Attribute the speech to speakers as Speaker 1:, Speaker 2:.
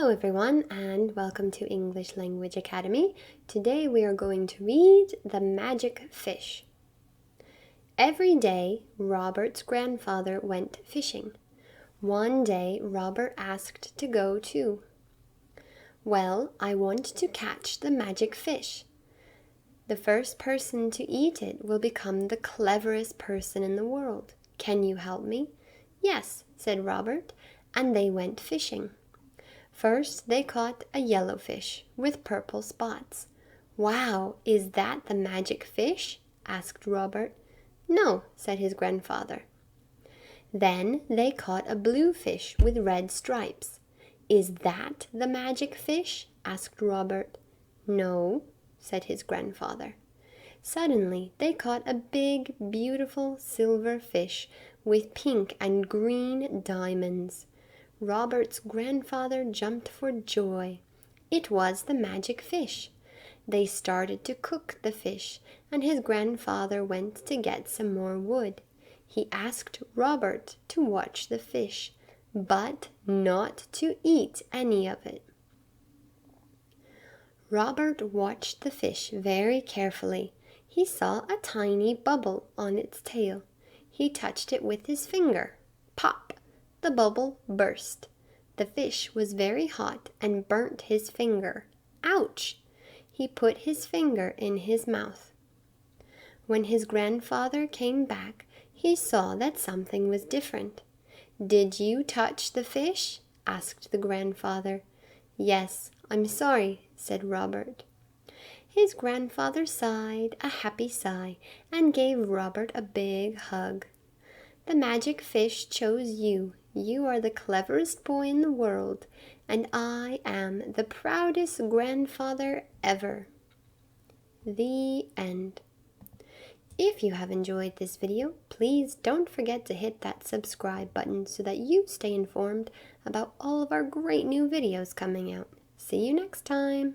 Speaker 1: Hello everyone and welcome to English Language Academy. Today we are going to read The Magic Fish. Every day, Robert's grandfather went fishing. One day, Robert asked to go too. Well, I want to catch the magic fish. The first person to eat it will become the cleverest person in the world. Can you help me? Yes, said Robert, and they went fishing. First, they caught a yellow fish with purple spots. Wow, is that the magic fish? Asked Robert. No, said his grandfather. Then they caught a blue fish with red stripes. Is that the magic fish? Asked Robert. No, said his grandfather. Suddenly, they caught a big, beautiful silver fish with pink and green diamonds. Robert's grandfather jumped for joy. It was the magic fish. They started to cook the fish, and his grandfather went to get some more wood. He asked Robert to watch the fish, but not to eat any of it. Robert watched the fish very carefully. He saw a tiny bubble on its tail. He touched it with his finger. Pop! The bubble burst. The fish was very hot and burnt his finger. Ouch! He put his finger in his mouth. When his grandfather came back, he saw that something was different. Did you touch the fish? Asked the grandfather. Yes, I'm sorry, said Robert. His grandfather sighed a happy sigh and gave Robert a big hug. The magic fish chose you. You are the cleverest boy in the world, and I am the proudest grandfather ever. The end. If you have enjoyed this video, please don't forget to hit that subscribe button so that you stay informed about all of our great new videos coming out. See you next time.